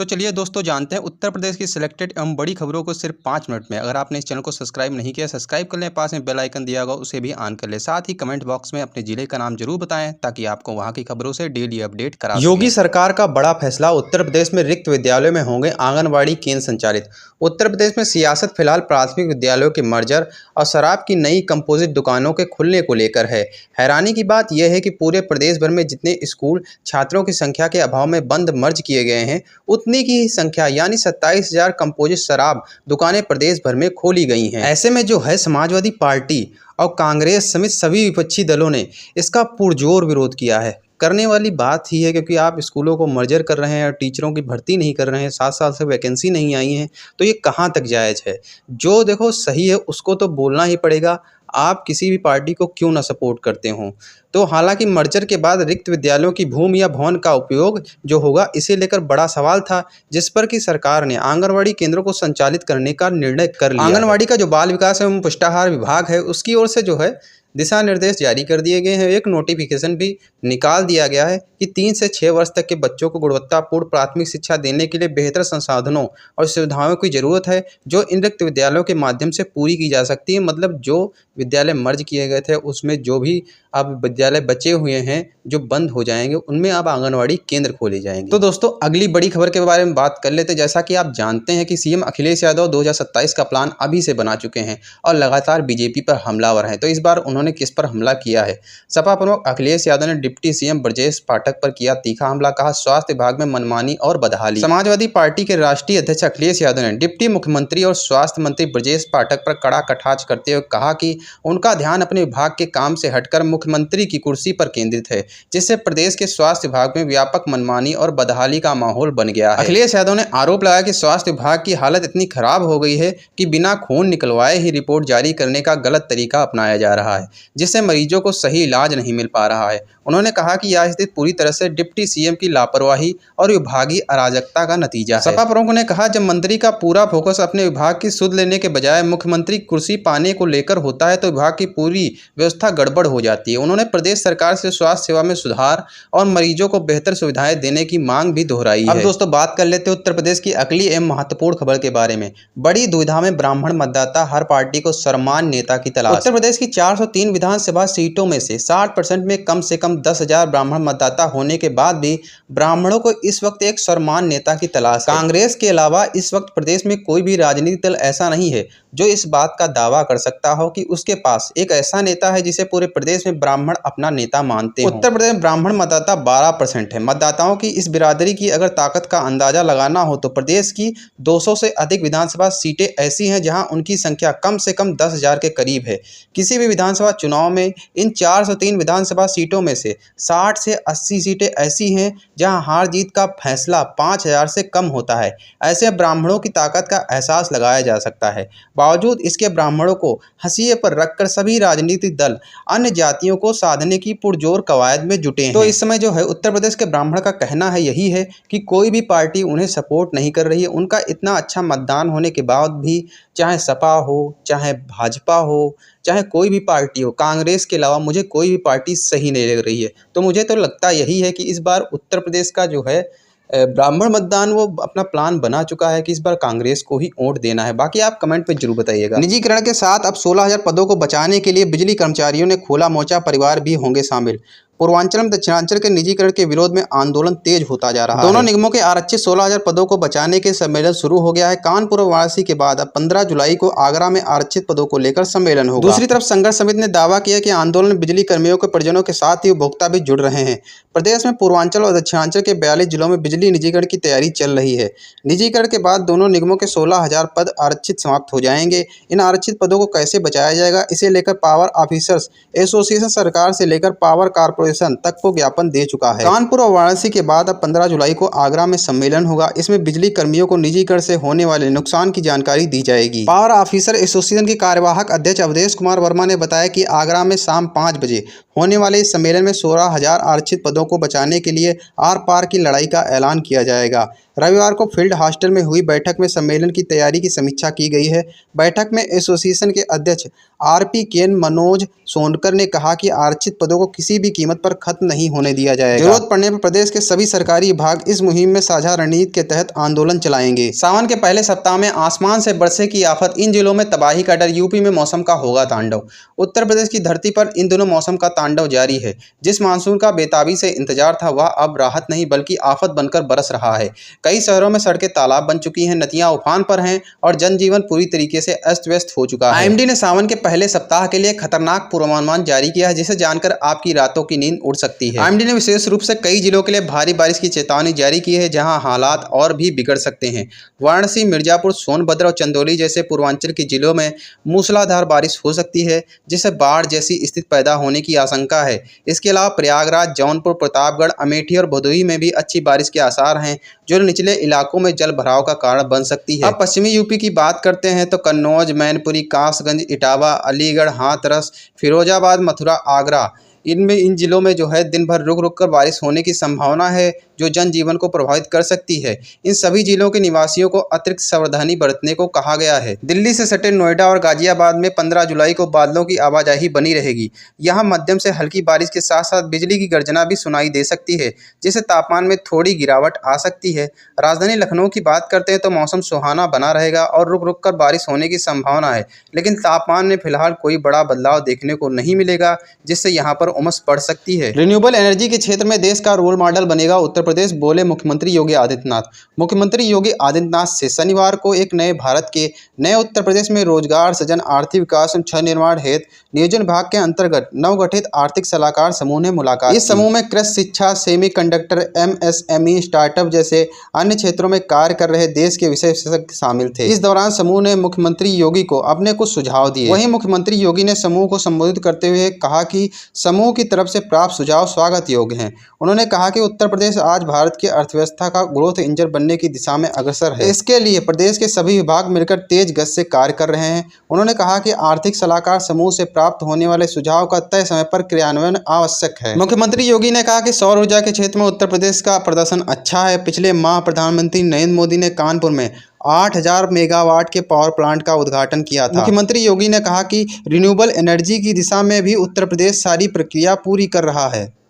तो चलिए दोस्तों जानते हैं उत्तर प्रदेश की सिलेक्टेड एवं बड़ी खबरों को सिर्फ 5 मिनट में। अगर आपने इस चैनल को सब्सक्राइब नहीं किया, सब्सक्राइब कर लें, पास में बेल आइकन दिया होगा उसे भी ऑन कर लें। साथ ही कमेंट बॉक्स में अपने जिले का नाम जरूर बताएं ताकि आपको वहां की खबरों से डेली अपडेट करा सकें। योगी सरकार का बड़ा फैसला, उत्तर प्रदेश में रिक्त विद्यालयों में होंगे आंगनवाड़ी केंद्र संचालित। उत्तर प्रदेश में सियासत फिलहाल प्राथमिक विद्यालयों के मर्जर और शराब की नई कंपोजिट दुकानों के खुलने को लेकर है। हैरानी की बात यह है कि पूरे प्रदेश भर में जितने स्कूल छात्रों की संख्या के अभाव में बंद मर्ज किए गए हैं, उतनी की ही संख्या यानी 27,000 कंपोजिट शराब दुकानें प्रदेश भर में खोली गई हैं। ऐसे में जो है समाजवादी पार्टी और कांग्रेस समेत सभी विपक्षी दलों ने इसका पुरजोर विरोध किया है। करने वाली बात ही है, क्योंकि आप स्कूलों को मर्जर कर रहे हैं और टीचरों की भर्ती नहीं कर रहे हैं, 7 साल से वैकेंसी नहीं आई है, तो ये कहाँ तक जायज़ है। जो देखो सही है उसको तो बोलना ही पड़ेगा, आप किसी भी पार्टी को क्यों ना सपोर्ट करते हों। तो हालांकि मर्जर के बाद रिक्त विद्यालयों की भूमि या भवन का उपयोग जो होगा, इसे लेकर बड़ा सवाल था, जिस पर कि सरकार ने आंगनवाड़ी केंद्रों को संचालित करने का निर्णय कर लिया। आंगनवाड़ी का जो बाल विकास एवं पुष्टाहार विभाग है, उसकी ओर से जो है दिशा निर्देश जारी कर दिए गए हैं। एक नोटिफिकेशन भी निकाल दिया गया है कि 3 से 6 वर्ष तक के बच्चों को गुणवत्तापूर्ण प्राथमिक शिक्षा देने के लिए बेहतर संसाधनों और सुविधाओं की ज़रूरत है, जो इन रिक्त विद्यालयों के माध्यम से पूरी की जा सकती है। मतलब जो विद्यालय मर्ज किए गए थे उसमें जो भी अब विद्यालय बचे हुए हैं जो बंद हो जाएंगे, उनमें अब आंगनवाड़ी केंद्र खोले जाएंगे। तो दोस्तों अगली बड़ी खबर के बारे में बात कर लेते हैं। जैसा कि आप जानते हैं कि सीएम अखिलेश यादव 2027 का प्लान अभी से बना चुके हैं और लगातार बीजेपी पर हमलावर हैं। तो इस बार उन्होंने किस पर हमला किया है? सपा प्रमुख अखिलेश यादव ने डिप्टी सीएम ब्रजेश पाठक पर किया तीखा हमला। कहा स्वास्थ्य विभाग में मनमानी और बदहाली। समाजवादी पार्टी के राष्ट्रीय अध्यक्ष अखिलेश यादव ने डिप्टी मुख्यमंत्री और स्वास्थ्य मंत्री ब्रजेश पाठक पर कड़ा कटाक्ष करते हुए कहा कि उनका ध्यान अपने विभाग के काम से हटकर मुख्यमंत्री की कुर्सी पर केंद्रित है, जिससे प्रदेश के स्वास्थ्य विभाग में व्यापक मनमानी और बदहाली का माहौल बन गया है। अखिलेश यादव ने आरोप लगाया कि स्वास्थ्य विभाग की हालत इतनी खराब हो गई है कि बिना खून निकलवाए ही रिपोर्ट जारी करने का गलत तरीका अपनाया जा रहा है, जिससे मरीजों को सही इलाज नहीं मिल पा रहा है। उन्होंने कहा कि यह स्थिति पूरी तरह से डिप्टी सीएम की लापरवाही और विभागीय अराजकता का नतीजा है। सपा प्रमुख ने कहा जब मंत्री का पूरा फोकस अपने विभाग की सुध लेने के बजाय मुख्यमंत्री कुर्सी पाने को लेकर होता है, तो विभाग की पूरी व्यवस्था गड़बड़ हो जाती है। उन्होंने प्रदेश सरकार से स्वास्थ्य सेवा में सुधार और मरीजों को बेहतर सुविधाएं देने की मांग भी दोहराई है। अब दोस्तों बात कर लेते हैं उत्तर प्रदेश की अगली एवं महत्वपूर्ण खबर के बारे में। बड़ी दुविधा में ब्राह्मण मतदाता, हर पार्टी को सर्वमान्य नेता की तलाश। उत्तर प्रदेश की 403 विधानसभा सीटों में से 60% में कम से कम 10,000 ब्राह्मण मतदाता होने के बाद भी ब्राह्मणों को इस वक्त एक सर्वमान्य नेता की तलाश है। कांग्रेस के अलावा इस वक्त प्रदेश में कोई भी राजनीतिक दल ऐसा नहीं है जो इस बात का दावा कर सकता हो कि उसके पास एक ऐसा नेता है जिसे पूरे प्रदेश में ब्राह्मण अपना नेता मानते हैं। उत्तर प्रदेश में ब्राह्मण मतदाता 12% है। मतदाताओं की इस बिरादरी की अगर ताकत का अंदाजा लगाना हो तो प्रदेश की 200 से अधिक विधानसभा सीटें ऐसी हैं जहां उनकी संख्या कम से कम 10,000 के करीब है। किसी भी विधानसभा चुनाव में इन 403 विधानसभा सीटों में से 60 से 80 सीटें ऐसी हैं जहां हार जीत का फैसला 5,000 से कम होता है। ऐसे ब्राह्मणों की ताकत का एहसास लगाया जा सकता है। बावजूद इसके ब्राह्मणों को हंसिए पर रखकर सभी राजनीतिक दल अन्य जातियों को साधने की पुरजोर कवायद में जुटे हैं। तो इस समय जो है उत्तर प्रदेश के ब्राह्मण का कहना है यही है कि कोई भी पार्टी उन्हें सपोर्ट नहीं कर रही है। उनका इतना अच्छा मतदान होने के बाद भी, चाहे सपा हो, चाहे भाजपा हो, चाहे कोई भी पार्टी हो, कांग्रेस के अलावा मुझे कोई भी पार्टी सही नहीं लग रही है। तो मुझे तो लगता यही है कि इस बार उत्तर प्रदेश का जो है ब्राह्मण मतदान वो अपना प्लान बना चुका है कि इस बार कांग्रेस को ही वोट देना है। बाकी आप कमेंट में जरूर बताइएगा। निजीकरण के साथ अब 16,000 पदों को बचाने के लिए बिजली कर्मचारियों ने खोला मोर्चा, परिवार भी होंगे शामिल। पूर्वांचल में दक्षिणांचल के निजीकरण के विरोध में आंदोलन तेज होता जा रहा है। दोनों निगमों के आरक्षित 16,000 पदों को बचाने के सम्मेलन शुरू हो गया है। कानपुर और वाराणसी के बाद अब 15 जुलाई को आगरा में आरक्षित पदों को लेकर सम्मेलन होगा। दूसरी तरफ संघर्ष समिति ने दावा किया कि आंदोलन बिजली कर्मियों के परिजनों के साथ ही उपभोक्ता भी जुड़ रहे हैं। प्रदेश में पूर्वांचल और दक्षिणांचल के 42 जिलों में बिजली निजीकरण की तैयारी चल रही है। निजीकरण के बाद दोनों निगमों के 16,000 पद आरक्षित समाप्त हो जाएंगे। इन आरक्षित पदों को कैसे बचाया जाएगा, इसे लेकर पावर ऑफिसर्स एसोसिएशन सरकार से लेकर पावर कारपोरेशन तक को ज्ञापन दे चुका है। कानपुर और वाराणसी के बाद अब 15 जुलाई को आगरा में सम्मेलन होगा। इसमें बिजली कर्मियों को निजीकरण से होने वाले नुकसान की जानकारी दी जाएगी। पावर ऑफिसर एसोसिएशन के कार्यवाहक अध्यक्ष अवधेश कुमार वर्मा ने बताया कि आगरा में शाम 5 बजे होने वाले इस सम्मेलन में 16,000 आरक्षित पदों को बचाने के लिए आर पार की लड़ाई का ऐलान किया जाएगा। रविवार को फील्ड हॉस्टल में हुई बैठक में सम्मेलन की तैयारी की समीक्षा की गई है। बैठक में एसोसिएशन के अध्यक्ष आरपी केन मनोज सोनकर ने कहा कि आरक्षित पदों को किसी भी कीमत पर खत्म नहीं होने दिया जाएगा। जरूरत पड़ने पर प्रदेश के सभी सरकारी विभाग इस मुहिम में साझा रणनीति के तहत आंदोलन चलाएंगे। सावन के पहले सप्ताह में आसमान से बरसे की आफत, इन जिलों में तबाही का डर, यूपी में मौसम का होगा तांडव। उत्तर प्रदेश की धरती पर इन दिनों मौसम का तांडव जारी है। जिस मानसून का बेताबी से इंतजार था वह अब राहत नहीं बल्कि आफत बनकर बरस रहा है। कई शहरों में सड़कें तालाब बन चुकी हैं, नदियां उफान पर हैं और जनजीवन पूरी तरीके से अस्त व्यस्त हो चुका है। आईएमडी ने सावन के पहले सप्ताह के लिए खतरनाक पूर्वानुमान जारी किया है, जिसे जानकर आपकी रातों की नींद उड़ सकती है। आईएमडी ने विशेष रूप से कई जिलों के लिए भारी बारिश की चेतावनी जारी की है, जहां हालात और भी बिगड़ सकते हैं। वाराणसी, मिर्जापुर, सोनभद्र और चंदौली जैसे पूर्वांचल के जिलों में मूसलाधार बारिश हो सकती है, जिससे बाढ़ जैसी स्थिति पैदा होने की आशंका है। इसके अलावा प्रयागराज, जौनपुर, प्रतापगढ़, अमेठी और भदोही में भी अच्छी बारिश के आसार हैं, जो निचले इलाकों में जल भराव का कारण बन सकती है। अब पश्चिमी यूपी की बात करते हैं तो कन्नौज, मैनपुरी, कासगंज, इटावा, अलीगढ़, हाथरस, फिरोजाबाद, मथुरा, आगरा, इन जिलों में जो है दिन भर रुक रुक कर बारिश होने की संभावना है, जो जनजीवन को प्रभावित कर सकती है। इन सभी जिलों के निवासियों को अतिरिक्त सावधानी बरतने को कहा गया है। दिल्ली से सटे नोएडा और गाजियाबाद में 15 जुलाई को बादलों की आवाजाही बनी रहेगी। यहाँ मध्यम से हल्की बारिश के साथ साथ बिजली की गर्जना भी सुनाई दे सकती है, जिससे तापमान में थोड़ी गिरावट आ सकती है। राजधानी लखनऊ की बात करते हैं तो मौसम सुहाना बना रहेगा और रुक रुक कर बारिश होने की संभावना है, लेकिन तापमान में फिलहाल कोई बड़ा बदलाव देखने को नहीं मिलेगा, जिससे यहाँ पर उमस बढ़ सकती है। रिन्यूएबल एनर्जी के क्षेत्र में देश का रोल मॉडल बनेगा उत्तर प्रदेश, बोले मुख्यमंत्री योगी आदित्यनाथ। मुख्यमंत्री योगी आदित्यनाथ से शनिवार को एक नए भारत के नए उत्तर प्रदेश में रोजगार सृजन, आर्थिक विकास एवं क्षय निर्माण हेतु नियोजन विभाग के अंतर्गत नवगठित आर्थिक सलाहकार समूह ने मुलाकात। इस समूह में कृषि, शिक्षा, सेमीकंडक्टर, एमएसएमई, स्टार्टअप जैसे अन्य क्षेत्रों में कार्य कर रहे देश के विशेषज्ञ शामिल थे। इस दौरान समूह ने मुख्यमंत्री योगी को अपने कुछ सुझाव दिए। वहीं मुख्यमंत्री योगी ने समूह को संबोधित करते हुए कहा कि समूह की तरफ से प्राप्त सुझाव स्वागत योग्य हैं। उन्होंने कहा कि उत्तर प्रदेश आज भारत की अर्थव्यवस्था का ग्रोथ इंजन बनने की दिशा में अग्रसर है। इसके लिए प्रदेश के सभी विभाग मिलकर तेज गति से कार्य कर रहे हैं। उन्होंने कहा कि आर्थिक सलाहकार समूह से प्राप्त होने वाले सुझाव का तय समय पर क्रियान्वयन आवश्यक है। मुख्यमंत्री योगी ने कहा कि सौर ऊर्जा के क्षेत्र में उत्तर प्रदेश का प्रदर्शन अच्छा है। पिछले माह प्रधानमंत्री नरेंद्र मोदी ने कानपुर में 8000 मेगावाट के पावर प्लांट का उद्घाटन किया था। मुख्यमंत्री योगी ने कहा कि रिन्यूएबल एनर्जी की दिशा में भी उत्तर प्रदेश सारी प्रक्रिया पूरी कर रहा है।